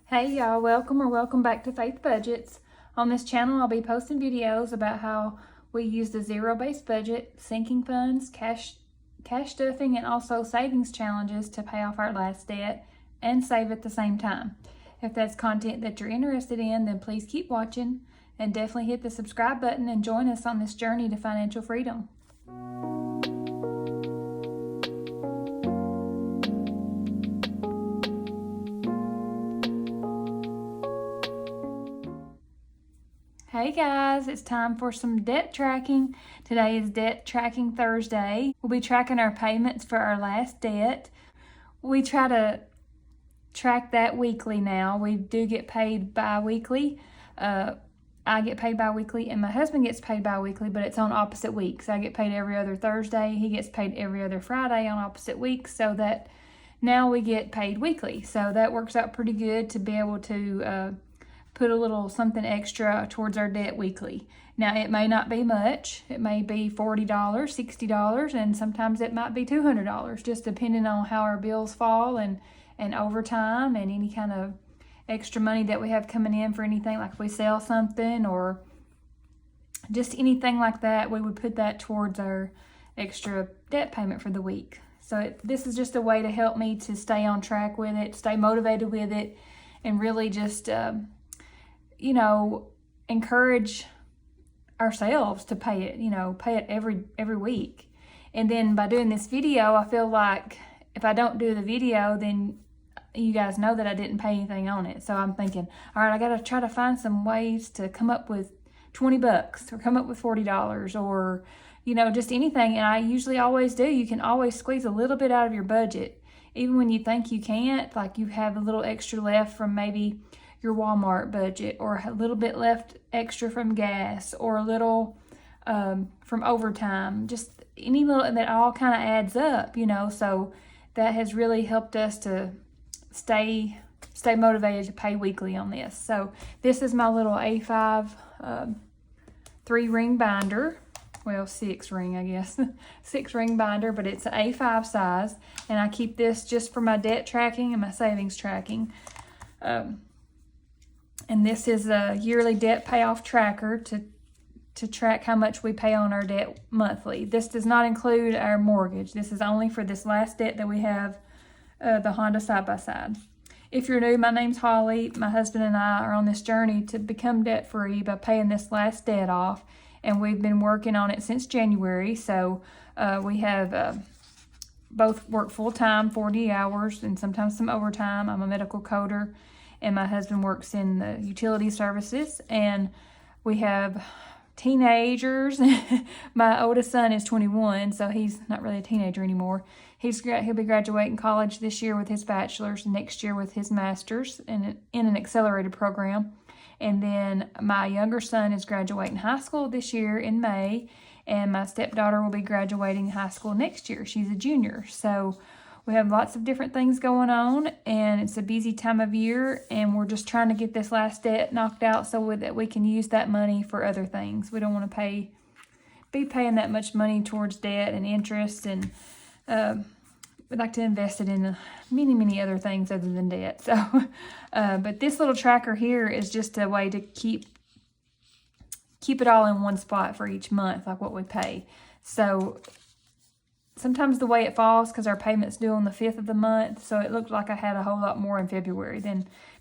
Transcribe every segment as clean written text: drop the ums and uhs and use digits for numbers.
Hey y'all, welcome back to Faith Budgets. On this channel, I'll be posting videos about how we use the zero-based budget, sinking funds, cash stuffing, and also savings challenges to pay off our last debt and save at the same time. If that's content that you're interested in, then please keep watching and definitely hit the subscribe button and join us on this journey to financial freedom. Hey guys, it's time for some debt tracking. Today is Debt Tracking Thursday. We'll be tracking our payments for our last debt. We try to track that weekly now. We do get paid bi-weekly. I get paid bi-weekly and my husband gets paid bi-weekly, but it's on opposite weeks. I get paid every other Thursday. He gets paid every other Friday on opposite weeks, so that now we get paid weekly. So that works out pretty good to be able to put a little something extra towards our debt weekly. Now, it may not be much. It may be $40, $60, and sometimes it might be $200, just depending on how our bills fall and overtime and any kind of extra money that we have coming in for anything, like if we sell something or just anything like that, we would put that towards our extra debt payment for the week. So this is just a way to help me to stay on track with it, stay motivated with it, and really just encourage ourselves to pay it, pay it every week. And then by doing this video, I feel like if I don't do the video, then you guys know that I didn't pay anything on it. So I'm thinking, all right, I got to try to find some ways to come up with $20 or come up with $40 or, just anything. And I usually always do. You can always squeeze a little bit out of your budget. Even when you think you can't, like you have a little extra left from maybe your Walmart budget, or a little bit left extra from gas, or a little from overtime, just any little, that all kind of adds up, so that has really helped us to stay motivated to pay weekly on this. So this is my little A5 3-ring binder, well 6-ring I guess 6-ring binder, but it's an A5 size, and I keep this just for my debt tracking and my savings tracking. And this is a yearly debt payoff tracker to track how much we pay on our debt monthly. This does not include our mortgage. This is only for this last debt that we have, the Honda side-by-side. If you're new, my name's Holly. My husband and I are on this journey to become debt-free by paying this last debt off, and we've been working on it since January. So we have both work full-time, 40 hours, and sometimes some overtime. I'm a medical coder, and my husband works in the utility services, and we have teenagers. My oldest son is 21, so he's not really a teenager anymore. He'll be graduating college this year with his bachelor's, and next year with his master's in an accelerated program. And then my younger son is graduating high school this year in May, and my stepdaughter will be graduating high school next year. She's a junior. So we have lots of different things going on, and it's a busy time of year, and we're just trying to get this last debt knocked out so that we can use that money for other things. We don't want to be paying that much money towards debt and interest, and we'd like to invest it in many other things other than debt. So, but this little tracker here is just a way to keep it all in one spot for each month, like what we pay. So sometimes the way it falls, because our payment's due on the 5th of the month, so it looked like I had a whole lot more in February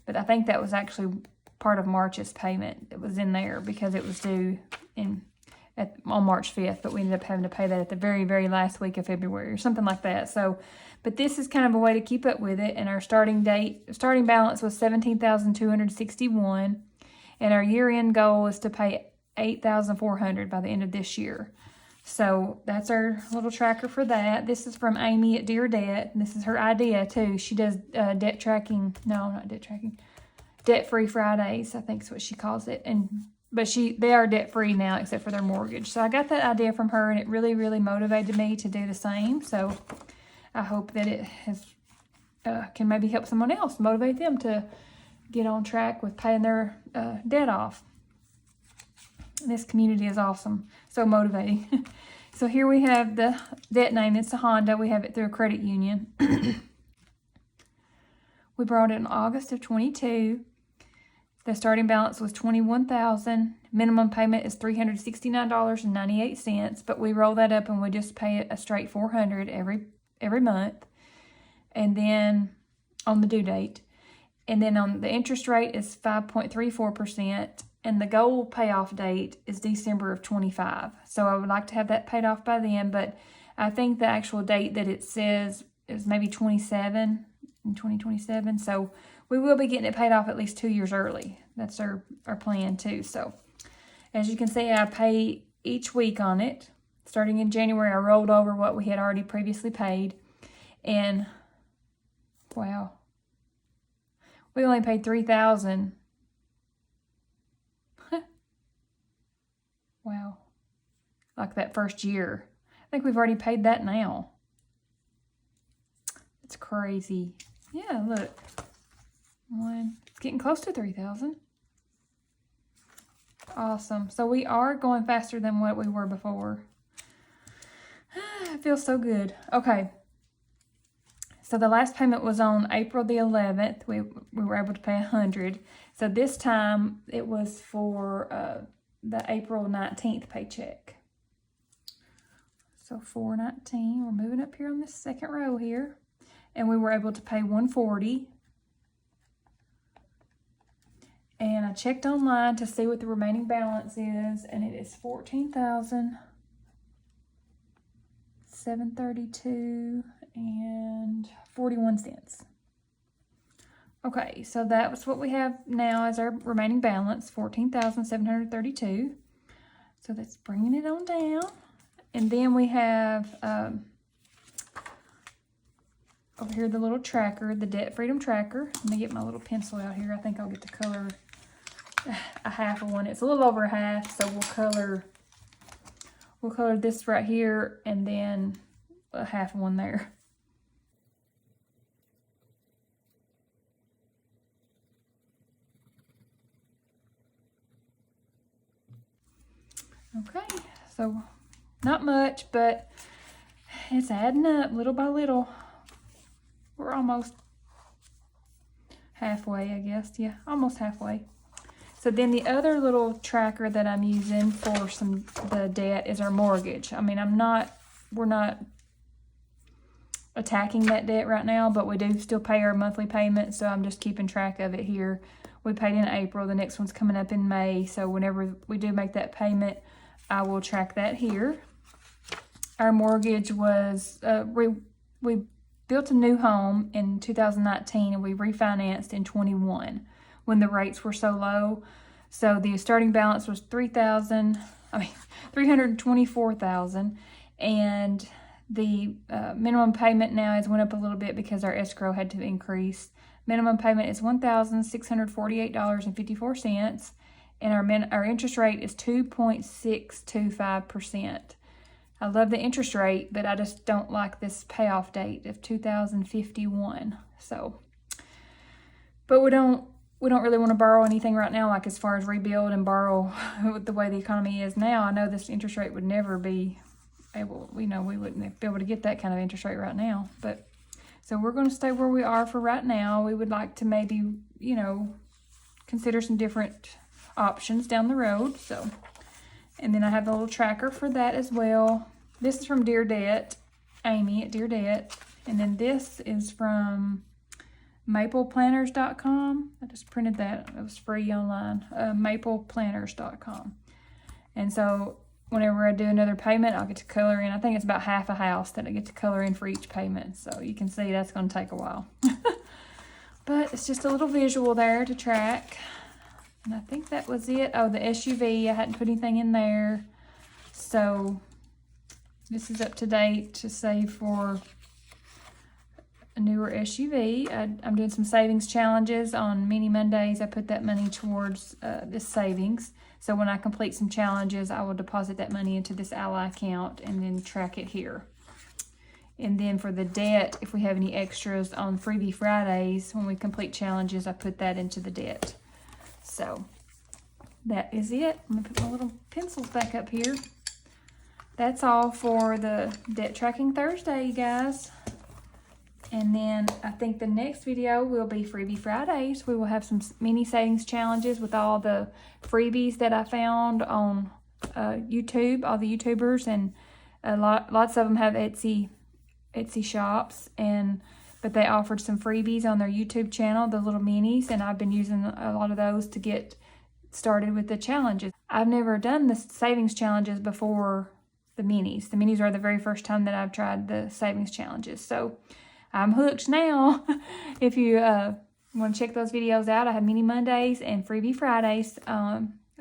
but I think that was actually part of March's payment that was in there, because it was due on March 5th, but we ended up having to pay that at the very, very last week of February or something like that. So, but this is kind of a way to keep up with it, and our starting balance was $17,261, and our year-end goal is to pay $8,400 by the end of this year. So that's our little tracker for that. This is from Amy at Dear Debt. This is her idea too. She does debt tracking. No, not debt tracking. Debt-free Fridays, I think is what she calls it. But they are debt-free now except for their mortgage. So I got that idea from her, and it really, really motivated me to do the same. So I hope that it can maybe help someone else, motivate them to get on track with paying their debt off. This community is awesome. So motivating. So here we have the debt name. It's a Honda. We have it through a credit union. We borrowed it in August of 22. The starting balance was $21,000. Minimum payment is $369.98, but we roll that up and we just pay it a straight $400 every month. And then on the due date. And then on the interest rate is 5.34%, and the goal payoff date is December of 25. So I would like to have that paid off by then, but I think the actual date that it says is maybe 2027. So we will be getting it paid off at least 2 years early. That's our plan too. So as you can see, I pay each week on it. Starting in January, I rolled over what we had already previously paid. And wow, we only paid $3,000. Wow. Like that first year. I think we've already paid that now. It's crazy. Yeah, look. It's getting close to $3,000. Awesome. So we are going faster than what we were before. It feels so good. Okay. So the last payment was on April the 11th. We were able to pay $100. So this time it was for the April 19th paycheck. So $419. We're moving up here on this second row here. And we were able to pay $140. And I checked online to see what the remaining balance is, and it is $14,732 and 41 cents. Okay, so that was what we have now as our remaining balance, $14,732. So that's bringing it on down. And then we have over here the little tracker, the Debt Freedom Tracker. Let me get my little pencil out here. I think I'll get to color a half of one. It's a little over a half, so we'll color this right here and then a half of one there. Okay, so not much, but it's adding up little by little. We're almost halfway, I guess. Yeah, almost halfway. So then the other little tracker that I'm using for the debt is our mortgage. I mean, we're not attacking that debt right now, but we do still pay our monthly payment, so I'm just keeping track of it here. We paid in April, the next one's coming up in May, so whenever we do make that payment, I will track that here. Our mortgage was, we built a new home in 2019 and we refinanced in 21 when the rates were so low. So the starting balance was $324,000, and the minimum payment now has went up a little bit because our escrow had to increase. Minimum payment is $1,648.54, and our interest rate is 2.625%. I love the interest rate, but I just don't like this payoff date of 2051. So, but we don't really want to borrow anything right now, like as far as rebuild and borrow with the way the economy is now. I know this interest rate would never be able, we wouldn't be able to get that kind of interest rate right now. But so we're going to stay where we are for right now. We would like to maybe, consider some different options down the road. So, and then I have a little tracker for that as well. This is from Dear Debt, Amy at Dear Debt. And then this is from mapleplanners.com. I just printed that. It was free online. Mapleplanners.com. And so whenever I do another payment, I'll get to color in. I think it's about half a house that I get to color in for each payment. So you can see that's going to take a while. But it's just a little visual there to track. And I think that was it. Oh, the SUV, I hadn't put anything in there. So this is up to date to save for a newer SUV. I'm doing some savings challenges on Mini Mondays. I put that money towards this savings. So when I complete some challenges, I will deposit that money into this Ally account and then track it here. And then for the debt, if we have any extras on Freebie Fridays, when we complete challenges, I put that into the debt. So that is it. I'm gonna put my little pencils back up here. That's all for the Debt Tracking Thursday, you guys. And then I think the next video will be Freebie Fridays. We will have some mini savings challenges with all the freebies that I found on YouTube, all the YouTubers, and lots of them have Etsy shops, but they offered some freebies on their YouTube channel, the little minis, and I've been using a lot of those to get started with the challenges. I've never done the savings challenges before the minis. The minis are the very first time that I've tried the savings challenges. So I'm hooked now. If you want to check those videos out, I have Mini Mondays and Freebie Fridays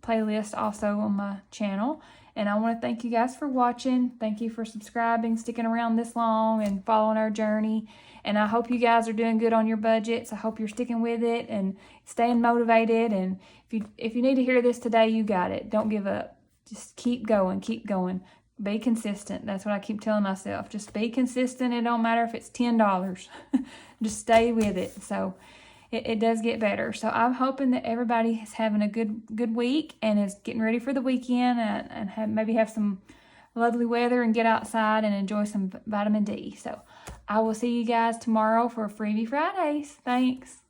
playlist also on my channel. And I want to thank you guys for watching. Thank you for subscribing, sticking around this long, and following our journey. And I hope you guys are doing good on your budgets. I hope you're sticking with it and staying motivated. And if you need to hear this today, you got it. Don't give up. Just keep going. Keep going. Be consistent. That's what I keep telling myself. Just be consistent. It don't matter if it's $10. Just stay with it. So it does get better. So I'm hoping that everybody is having a good week and is getting ready for the weekend and maybe have some lovely weather and get outside and enjoy some vitamin D. So I will see you guys tomorrow for Freebie Fridays. Thanks.